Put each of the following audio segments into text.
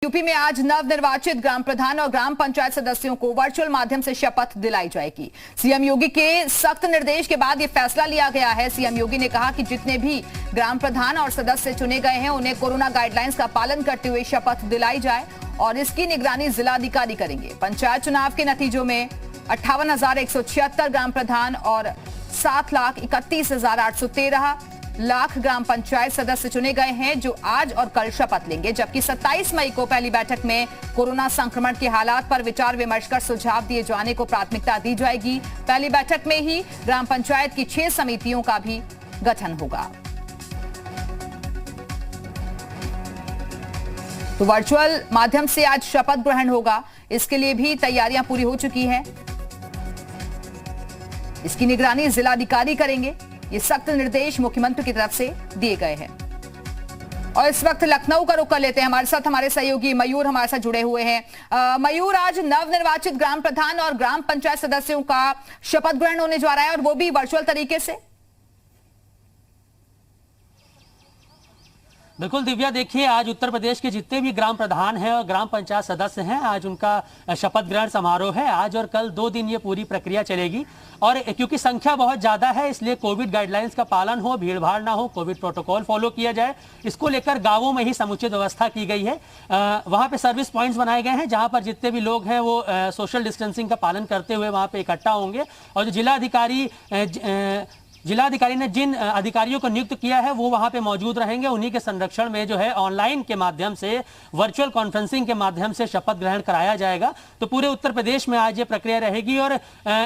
UP में आज नवनिर्वाचित ग्राम प्रधान और ग्राम पंचायत सदस्यों को वर्चुअल माध्यम से शपथ दिलाई जाएगी। सीएम योगी के सख्त निर्देश के बाद ये फैसला लिया गया है। सीएम योगी ने कहा कि जितने भी ग्राम प्रधान और सदस्य चुने गए हैं उन्हें कोरोना गाइडलाइंस का पालन करते हुए शपथ दिलाई जाए और इसकी निगरानी जिलाधिकारी करेंगे। पंचायत चुनाव के नतीजों में 58,176 ग्राम प्रधान और 7,31,813 लाख ग्राम पंचायत सदस्य चुने गए हैं जो आज और कल शपथ लेंगे, जबकि 27 मई को पहली बैठक में कोरोना संक्रमण के हालात पर विचार विमर्श कर सुझाव दिए जाने को प्राथमिकता दी जाएगी। पहली बैठक में ही ग्राम पंचायत की 6 समितियों का भी गठन होगा। तो वर्चुअल माध्यम से आज शपथ ग्रहण होगा, इसके लिए भी तैयारियां पूरी हो चुकी हैं। इसकी निगरानी जिलाधिकारी करेंगे। ये सख्त निर्देश मुख्यमंत्री की तरफ से दिए गए हैं। और इस वक्त लखनऊ का रुख कर लेते हैं। हमारे साथ हमारे सहयोगी मयूर हमारे साथ जुड़े हुए हैं। मयूर, आज नवनिर्वाचित ग्राम प्रधान और ग्राम पंचायत सदस्यों का शपथ ग्रहण होने जा रहा है और वो भी वर्चुअल तरीके से। बिल्कुल दिव्या, देखिए आज उत्तर प्रदेश के जितने भी ग्राम प्रधान हैं और ग्राम पंचायत सदस्य हैं, आज उनका शपथ ग्रहण समारोह है। आज और कल 2 दिन ये पूरी प्रक्रिया चलेगी और क्योंकि संख्या बहुत ज्यादा है इसलिए कोविड गाइडलाइंस का पालन हो, भीड़ भाड़ ना हो, कोविड प्रोटोकॉल फॉलो किया जाए, इसको लेकर गांवों में ही समुचित व्यवस्था की गई है। वहां पे सर्विस पॉइंट्स बनाए गए हैं जहां पर जितने भी लोग हैं वो सोशल डिस्टेंसिंग का पालन करते हुए वहां पे इकट्ठा होंगे। और जो जिलाधिकारी ने जिन अधिकारियों को नियुक्त किया है वो वहां पे मौजूद रहेंगे। उन्हीं के संरक्षण में जो है ऑनलाइन के माध्यम से, वर्चुअल कॉन्फ्रेंसिंग के माध्यम से शपथ ग्रहण कराया जाएगा। तो पूरे उत्तर प्रदेश में आज ये प्रक्रिया रहेगी और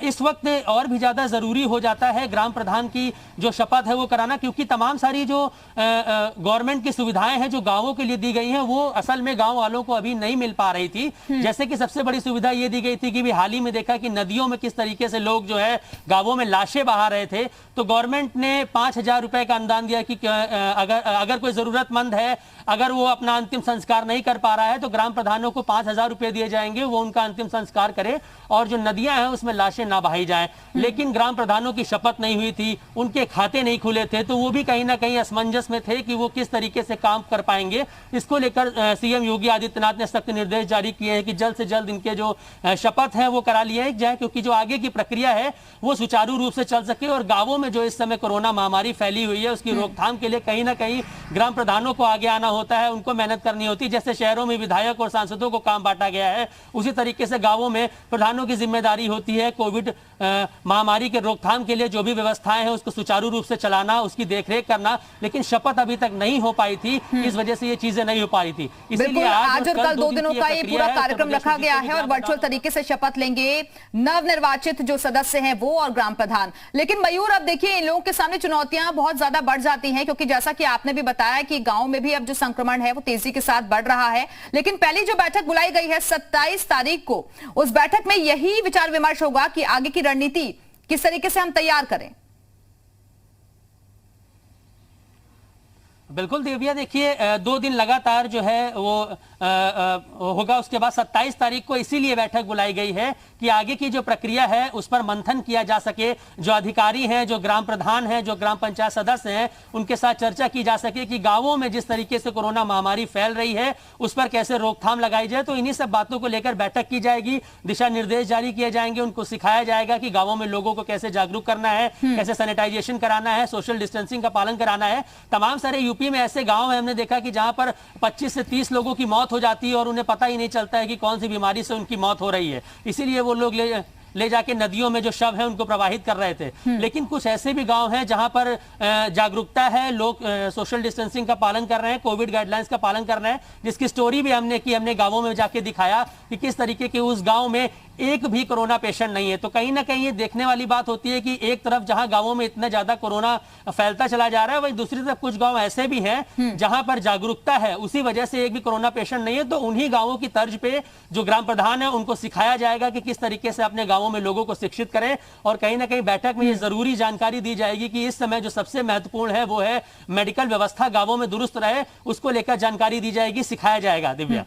इस वक्त और भी ज्यादा जरूरी हो जाता है ग्राम प्रधान की जो शपथ है वो कराना, क्योंकि तमाम सारी जो गवर्नमेंट की सुविधाएं हैं जो गांवों के लिए दी गई हैं वो असल में गांव वालों को अभी नहीं मिल पा रही थी। जैसे कि सबसे बड़ी सुविधा ये दी गई थी कि हाल ही में देखा कि नदियों में किस तरीके से लोग जो है गांवों में लाशें बहा रहे थे, तो गवर्नमेंट ने 5,000 रुपए का अनुदान दिया कि अगर कोई जरूरतमंद है, अगर वो अपना अंतिम संस्कार नहीं कर पा रहा है तो ग्राम प्रधानों को 5,000 रुपए दिए जाएंगे, वो उनका अंतिम संस्कार करे और जो नदियां हैं उसमें लाशें ना बहाई जाएं। लेकिन ग्राम प्रधानों की शपथ नहीं हुई थी, उनके खाते नहीं खुले थे, तो वो भी कहीं ना कहीं असमंजस में थे कि वो किस तरीके से काम कर पाएंगे। इसको लेकर सीएम योगी आदित्यनाथ ने सख्त निर्देश जारी किए हैं कि जल्द से जल्द इनके जो शपथ है वो करा लिए जाए, क्योंकि जो आगे की प्रक्रिया है वो सुचारू रूप से चल सके और गांवों में जो इस समय कोरोना महामारी फैली हुई है उसकी रोकथाम के लिए कहीं ना कहीं ग्राम प्रधानों को आगे आना होता है, उनको मेहनत करनी होती है। जैसे शहरों में विधायक और सांसदों को काम बांटा गया है, उसी तरीके से गांवों में प्रधानों की जिम्मेदारी होती है कोविड महामारी के रोकथाम के लिए जो भी व्यवस्थाएं हैं उसको सुचारू रूप से चलाना, उसकी देखरेख करना। लेकिन शपथ अभी तक नहीं हो पाई थी, इस वजह से ये चीजें नहीं हो पा रही थी। इसलिए आज और कल 2 दिनों का ये पूरा कार्यक्रम रखा गया है और वर्चुअल तरीके से शपथ लेंगे नवनिर्वाचित जो सदस्य हैं वो और ग्राम प्रधान। लेकिन मयूर, अब देखिए इन लोगों के सामने चुनौतियां बहुत ज्यादा बढ़ जाती हैं, क्योंकि जैसा कि आपने भी बताया कि गांव में भी अब जो संक्रमण है वो तेजी के साथ बढ़ रहा है। लेकिन पहली जो बैठक बुलाई गई है 27 तारीख को, उस बैठक में यही विचार विमर्श होगा कि आगे की रणनीति किस तरीके से हम तैयार करें। बिल्कुल दिव्या, देखिए 2 दिन लगातार जो है वो होगा। उसके बाद 27 तारीख को इसीलिए बैठक बुलाई गई है कि आगे की जो प्रक्रिया है उस पर मंथन किया जा सके, जो अधिकारी हैं, जो ग्राम प्रधान हैं, जो ग्राम पंचायत सदस्य हैं, उनके साथ चर्चा की जा सके कि गांवों में जिस तरीके से कोरोना महामारी फैल रही है उस पर कैसे रोकथाम लगाई जाए। तो इन्हीं सब बातों को लेकर बैठक की जाएगी, दिशा निर्देश जारी किए जाएंगे, उनको सिखाया जाएगा कि गांवों में लोगों को कैसे जागरूक करना है, कैसे सैनिटाइजेशन कराना है, सोशल डिस्टेंसिंग का पालन कराना है। तमाम सारे यूपी में ऐसे गांव हैं, हमने देखा कि जहां पर 25 से 30 लोगों की मौत हो जाती है और उन्हें पता ही नहीं चलता है कि कौन सी बीमारी से उनकी मौत हो रही है। इसीलिए वो लोग ले जाके नदियों में जो शव है उनको प्रवाहित कर रहे थे। लेकिन कुछ ऐसे भी गांव हैं जहां पर जागरूकता है, लोग सोशल डिस्टेंसिंग का पालन कर रहे हैं, कोविड गाइडलाइंस का पालन कर रहे हैं, जिसकी स्टोरी भी हमने की। हमने गांवों में जाके दिखाया कि किस तरीके के उस गांव में एक भी कोरोना पेशेंट नहीं है। तो कहीं ना कहीं ये देखने वाली बात होती है कि एक तरफ जहां गांवों में इतना ज्यादा कोरोना फैलता चला जा रहा है, वहीं दूसरी तरफ कुछ गांव ऐसे भी हैं जहां पर जागरूकता है, उसी वजह से एक भी कोरोना पेशेंट नहीं है। तो उन्हीं गांवों की तर्ज पे जो ग्राम प्रधान है उनको सिखाया जाएगा कि किस तरीके से अपने गांवों में लोगों को शिक्षित करें। और कहीं ना कहीं बैठक में ये जरूरी जानकारी दी जाएगी कि इस समय जो सबसे महत्वपूर्ण है वो है मेडिकल व्यवस्था गांवों में दुरुस्त रहे, उसको लेकर जानकारी दी जाएगी, सिखाया जाएगा। दिव्या,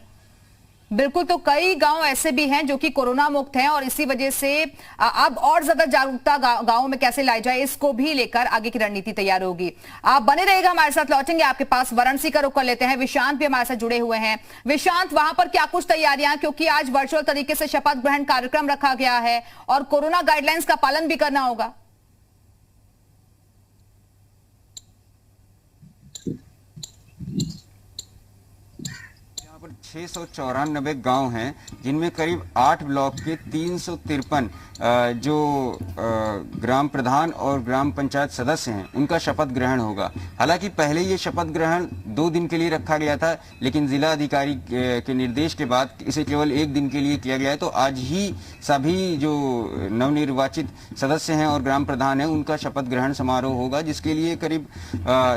बिल्कुल, तो कई गांव ऐसे भी हैं जो कि कोरोना मुक्त हैं और इसी वजह से अब और ज्यादा जागरूकता गांवों में कैसे लाई जाए, इसको भी लेकर आगे की रणनीति तैयार होगी। आप बने रहेगा हमारे साथ, लौटेंगे आपके पास। वाराणसी का रुख कर लेते हैं, विशांत भी हमारे साथ जुड़े हुए हैं। विशांत, वहां पर क्या कुछ तैयारियां, क्योंकि आज वर्चुअल तरीके से शपथ ग्रहण कार्यक्रम रखा गया है और कोरोना गाइडलाइंस का पालन भी करना होगा। 694 गांव हैं, जिनमें करीब 8 ब्लॉक के 353 जो ग्राम प्रधान और ग्राम पंचायत सदस्य हैं, उनका शपथ ग्रहण होगा। हालांकि पहले ये शपथ ग्रहण 2 दिन के लिए रखा गया था, लेकिन जिला अधिकारी के निर्देश के बाद इसे केवल 1 दिन के लिए किया गया है। तो आज ही सभी जो नवनिर्वाचित सदस्य हैं और ग्राम प्रधान हैं, उनका शपथ ग्रहण समारोह होगा, जिसके लिए करीब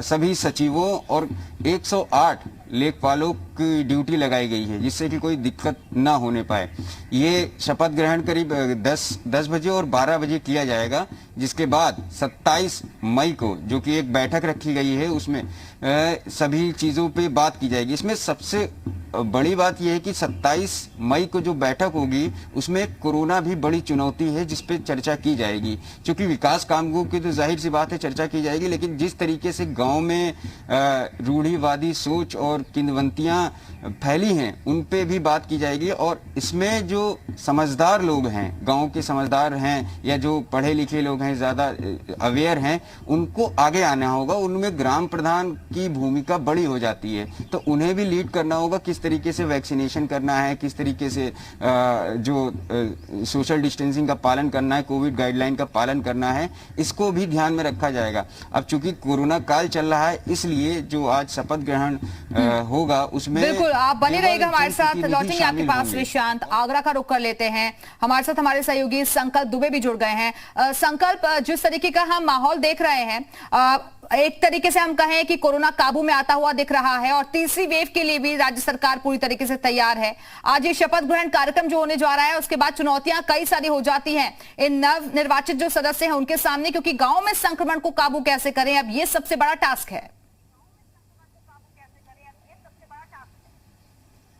सभी सचिवों और 108 लेखपालों की ड्यूटी लगाई गई है, जिससे कि कोई दिक्कत ना होने पाए। ये शपथ ग्रहण करीब 10 बजे और 12 बजे किया जाएगा, जिसके बाद 27 मई को जो कि एक बैठक रखी गई है, उसमें सभी चीज़ों पे बात की जाएगी। इसमें सबसे बड़ी बात यह है कि 27 मई को जो बैठक होगी, उसमें कोरोना भी बड़ी चुनौती है, जिस पे चर्चा की जाएगी। क्योंकि विकास कामों की तो जाहिर सी बात है चर्चा की जाएगी, लेकिन जिस तरीके से गांव में रूढ़िवादी सोच और किंवदंतियां फैली हैं, उन पे भी बात की जाएगी। और इसमें जो समझदार लोग हैं, गांव के समझदार हैं या जो पढ़े लिखे लोग हैं, ज़्यादा अवेयर हैं, उनको आगे आना होगा। उनमें ग्राम प्रधान की भूमिका बड़ी हो जाती है, तो उन्हें भी लीड करना होगा। किस तरीके से वैक्सीनेशन करना है, किस तरीके से जो सोशल डिस्टेंसिंग का पालन करना है, कोविड गाइडलाइन का पालन करना है, इसको भी ध्यान में रखा जाएगा। अब चूंकि कोरोना काल चल रहा है, इसलिए जो आज शपथ ग्रहण होगा, उसमें बिल्कुल आप बने रहेगा हमारे साथ, लौटेंगे आपके पास। विशांत, आगरा का रुख कर लेते हैं, हमारे साथ हमारे सहयोगी संकल्प दुबे भी जुड़ गए हैं। संकल्प, जिस तरीके का हम माहौल देख रहे हैं, एक तरीके से हम कहें कि कोरोना काबू में आता हुआ दिख रहा है और तीसरी वेव के लिए भी राज्य सरकार पूरी तरीके से तैयार है। आज ये शपथ ग्रहण कार्यक्रम जो होने जा रहा है, उसके बाद चुनौतियां कई सारी हो जाती हैं इन नव निर्वाचित जो सदस्य हैं उनके सामने, क्योंकि गांव में संक्रमण को काबू कैसे करें, अब ये सबसे बड़ा टास्क है।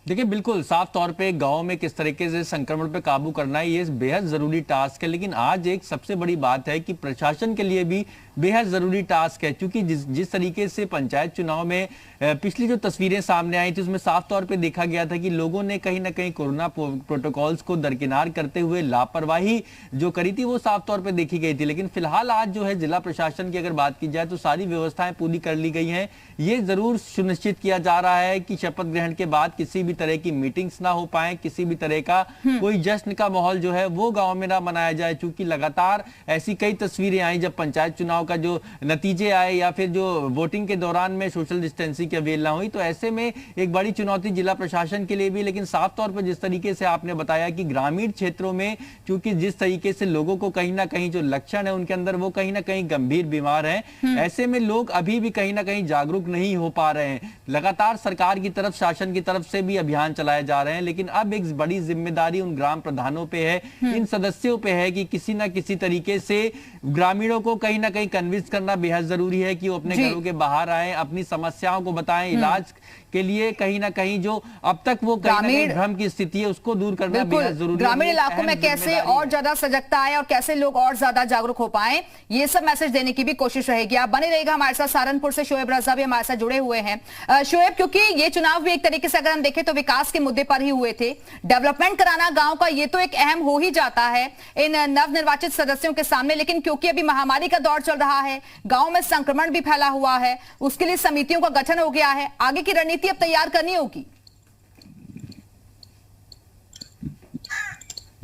देखिए, बिल्कुल साफ तौर पे गांव में किस तरीके से संक्रमण पे काबू करना है, ये बेहद जरूरी टास्क है। लेकिन आज एक सबसे बड़ी बात है कि प्रशासन के लिए भी बेहद जरूरी टास्क है, क्योंकि जिस तरीके से पंचायत चुनाव में पिछली जो तस्वीरें सामने आई थी, उसमें साफ तौर पे देखा गया था कि लोगों ने कहीं ना कहीं कोरोना प्रोटोकॉल्स को दरकिनार करते हुए लापरवाही जो करी थी, वो साफ तौर पे देखी गई थी। लेकिन फिलहाल आज जो है जिला प्रशासन की अगर बात की जाए, तो सारी व्यवस्थाएं पूरी कर ली गई हैं। ये जरूर सुनिश्चित किया जा रहा है कि शपथ ग्रहण के बाद किसी भी तरह की मीटिंग्स ना हो पाए, किसी भी तरह का कोई जश्न का माहौल जो है वो गांव में ना मनाया जाए। चूंकि लगातार ऐसी कई तस्वीरें आई जब पंचायत चुनाव का जो नतीजे आए या फिर जो वोटिंग के दौरान में सोशल डिस्टेंसिंग की अवहेलना हुई, तो ऐसे में एक बड़ी चुनौती जिला प्रशासन के लिए भी। लेकिन साफ तौर पर जिस तरीके से आपने बताया कि ग्रामीण क्षेत्रों में चूंकि जिस तरीके से लोगों को कहीं ना कहीं जो लक्षण है उनके अंदर, वो कहीं ना कहीं गंभीर बीमार हैं, ऐसे में लोग अभी भी कहीं ना कहीं जागरूक नहीं हो पा रहे हैं। लगातार सरकार की तरफ, शासन की तरफ से भी अभियान चलाए जा रहे हैं, लेकिन अब एक बड़ी जिम्मेदारी उन ग्राम प्रधानों पे है, इन सदस्यों पे है कि किसी ना किसी तरीके से ग्रामीणों को कहीं ना कहीं कन्विंस करना बेहद जरूरी है कि वो अपने घरों के बाहर आए, अपनी समस्याओं को बताएं, इलाज के लिए कहीं ना कहीं जो अब तक वो कहीं भ्रम की स्थिति है उसको दूर करना बेहद जरूरी है। ग्रामीण इलाकों में कैसे और ज्यादा सजगता आए और कैसे लोग और ज्यादा जागरूक हो पाए, ये सब मैसेज देने की भी कोशिश रहेगी। आप बने रहेगा हमारे साथ। सहारनपुर से शोएब रजा भी हमारे साथ जुड़े हुए हैं। शोएब, क्योंकि ये चुनाव भी एक तरीके से अगर हम देखें तो विकास के मुद्दे पर ही हुए थे, डेवलपमेंट कराना गांव का ये तो एक अहम हो ही जाता है इन नवनिर्वाचित सदस्यों के सामने, लेकिन क्योंकि अभी महामारी का दौर चल रहा है, गांव में संक्रमण भी फैला हुआ है, उसके लिए समितियों का गठन हो गया है, आगे की रणनीति अब तैयार करनी होगी।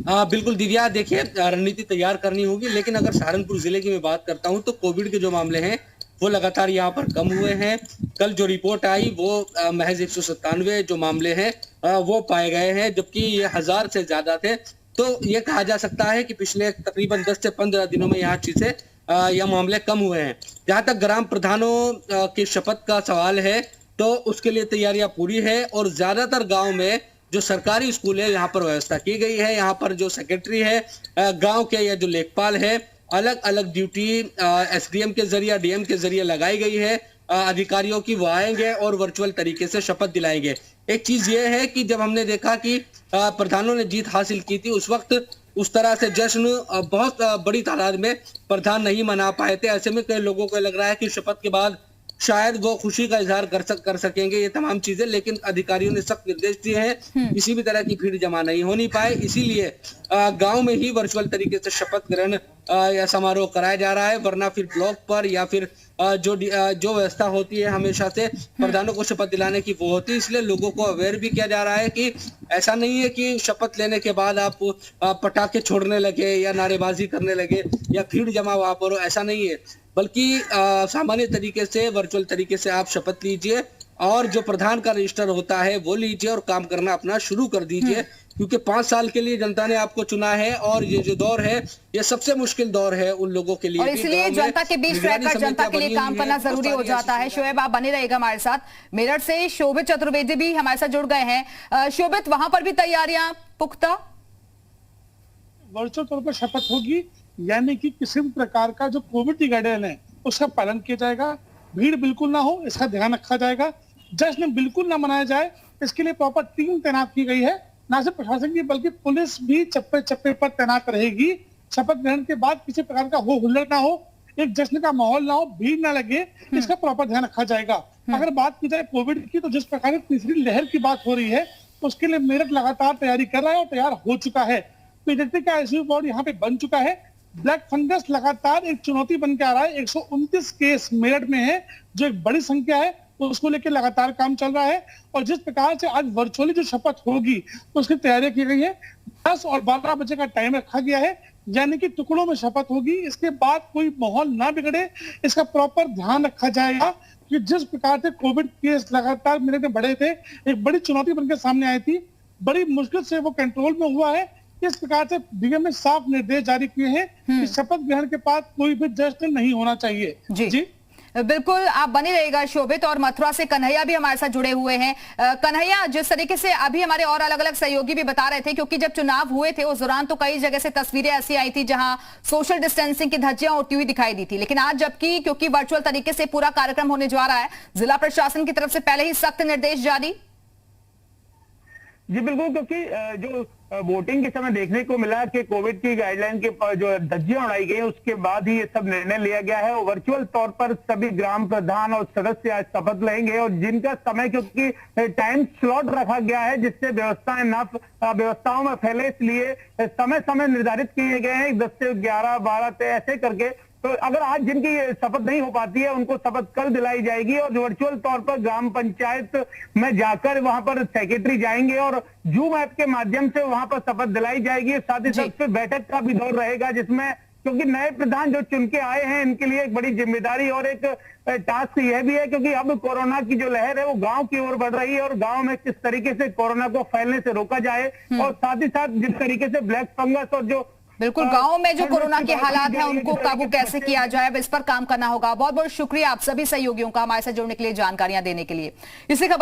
बिल्कुल दिव्या, देखिए रणनीति तैयार करनी होगी, लेकिन अगर सहारनपुर जिले की मैं बात करता हूं तो कोविड के जो मामले हैं वो लगातार यहाँ पर कम हुए हैं। कल जो रिपोर्ट आई वो महज 197 जो मामले हैं वो पाए गए हैं, जबकि ये 1000 से ज्यादा थे। तो ये कहा जा सकता है कि पिछले तकरीबन 10 से 15 दिनों में यहाँ चीजें या मामले कम हुए हैं। जहां तक ग्राम प्रधानों की शपथ का सवाल है, तो उसके लिए तैयारियां पूरी है और ज्यादातर गांव में जो सरकारी स्कूल है यहाँ पर व्यवस्था की गई है। यहाँ पर जो सेक्रेटरी है गांव के या जो लेखपाल है, अलग अलग ड्यूटी एसडीएम के जरिए, डीएम के जरिए लगाई गई है। अधिकारियों की वो आएंगे और वर्चुअल तरीके से शपथ दिलाएंगे। एक चीज ये है कि जब हमने देखा कि प्रधानों ने जीत हासिल की थी, उस वक्त उस तरह से जश्न बहुत बड़ी तादाद में प्रधान नहीं मना पाए थे। ऐसे में कई लोगों को लग रहा है कि शपथ के बाद शायद वो खुशी का इजहार कर सकेंगे, ये तमाम चीजें। लेकिन अधिकारियों ने सख्त निर्देश दिए हैं किसी भी तरह की भीड़ जमा नहीं होनी पाए, इसीलिए गांव में ही वर्चुअल तरीके से शपथ ग्रहण या समारोह कराया जा रहा है, वरना फिर ब्लॉक पर या फिर जो व्यवस्था होती है हमेशा से प्रधानों को शपथ दिलाने की वो होती है। इसलिए लोगों को अवेयर भी किया जा रहा है कि ऐसा नहीं है कि शपथ लेने के बाद आप पटाखे छोड़ने लगे या नारेबाजी करने लगे या भीड़ जमा वहां पर हो, ऐसा नहीं है। बल्कि सामान्य तरीके से वर्चुअल तरीके से आप शपथ लीजिए और जो प्रधान का रजिस्टर होता है वो लीजिए और काम करना अपना शुरू कर दीजिए, क्योंकि 5 साल के लिए जनता ने आपको चुना है और ये जो दौर है ये सबसे मुश्किल दौर है उन लोगों के लिए। और इसलिए जनता के बीच रहकर जनता के लिए काम करना जरूरी हो जाता है। शोएब, आप बने रहिएगा हमारे साथ। मेरठ से शोभित चतुर्वेदी भी हमारे साथ जुड़ गए हैं। शोभित, वहां पर भी तैयारियां पुख्ता? वर्चुअल तौर पर शपथ होगी, यानी कि किसी भी प्रकार का जो कोविड की गाइडलाइन है उसका पालन किया जाएगा, भीड़ बिल्कुल ना हो इसका ध्यान रखा जाएगा, जश्न बिल्कुल ना मनाया जाए, इसके लिए प्रॉपर टीम तैनात की गई है। ना सिर्फ प्रशासन की बल्कि पुलिस भी चप्पे चप्पे पर तैनात रहेगी। शपथ ग्रहण के बाद किसी प्रकार का हो हुल्लड़ ना हो, एक जश्न का माहौल ना हो, भीड़ ना लगे, इसका प्रॉपर ध्यान रखा जाएगा। अगर बात की जाए कोविड की, तो जिस प्रकार की तीसरी लहर की बात हो रही है उसके लिए मेरठ लगातार तैयारी कर रहा है और तैयार हो चुका है। पीडियाट्रिक का आईसीयू वार्ड यहाँ पे बन चुका है। ब्लैक फंगस लगातार एक चुनौती बन के आ रहा है। 129 केस मेरठ में है, जो एक बड़ी संख्या है, तो उसको लेकर लगातार काम चल रहा है। और जिस प्रकार से आज वर्चुअली जो शपथ होगी तो उसकी तैयारी की गई है। 10 और 12 बजे का टाइम रखा गया है, यानी कि टुकड़ों में शपथ होगी। इसके बाद कोई माहौल ना बिगड़े, इसका प्रॉपर ध्यान रखा जाएगा कि जिस प्रकार से कोविड केस लगातार मेरठ में बढ़े थे, एक बड़ी चुनौती बनकर सामने आई थी, बड़ी मुश्किल से वो कंट्रोल में हुआ है। इस प्रकार से डीएम ने साफ निर्देश जारी किए हैं कि शपथ ग्रहण के बाद कोई भी जश्न नहीं होना चाहिए। जी बिल्कुल, आप बने रहेगा शोभित। और मथुरा से कन्हैया भी हमारे साथ जुड़े हुए हैं। कन्हैया, जिस तरीके से अभी हमारे और अलग अलग सहयोगी भी बता रहे थे, क्योंकि जब चुनाव हुए थे उस दौरान तो कई जगह से तस्वीरें ऐसी आई थी जहां सोशल डिस्टेंसिंग की धज्जियां उड़ती हुई दिखाई दी थी, लेकिन आज जबकि क्योंकि वर्चुअल तरीके से पूरा कार्यक्रम होने जा रहा है, जिला प्रशासन की तरफ से पहले ही सख्त निर्देश जारी। जी बिल्कुल, क्योंकि जो वोटिंग के समय देखने को मिला कि कोविड की गाइडलाइन के जो धज्जियां उड़ाई गई, उसके बाद ही ये सब निर्णय लिया गया है। और वर्चुअल तौर पर सभी ग्राम प्रधान और सदस्य आज शपथ लेंगे और जिनका समय, क्योंकि टाइम स्लॉट रखा गया है जिससे व्यवस्थाओं में फैले, इसलिए समय समय निर्धारित किए गए हैं 10 से 11, 12 ऐसे करके। तो अगर आज जिनकी शपथ नहीं हो पाती है उनको शपथ कल दिलाई जाएगी और वर्चुअल तौर पर ग्राम पंचायत में जाकर वहां पर सेक्रेटरी जाएंगे और जूम ऐप के माध्यम से वहां पर शपथ दिलाई जाएगी। साथ ही साथ फिर बैठक का भी दौर रहेगा, जिसमें क्योंकि नए प्रधान जो चुन के आए हैं इनके लिए एक बड़ी जिम्मेदारी और एक टास्क यह भी है, क्योंकि अब कोरोना की जो लहर है वो गांव की ओर बढ़ रही है और गांव में किस तरीके से कोरोना को फैलने से रोका जाए और साथ ही साथ जिस तरीके से ब्लैक फंगस और जो बिल्कुल गांव में जो कोरोना के हालात हैं उनको काबू कैसे किया जाए, इस पर काम करना होगा। बहुत बहुत शुक्रिया आप सभी सहयोगियों का हमारे साथ जुड़ने के लिए, जानकारियां देने के लिए। इसी खबर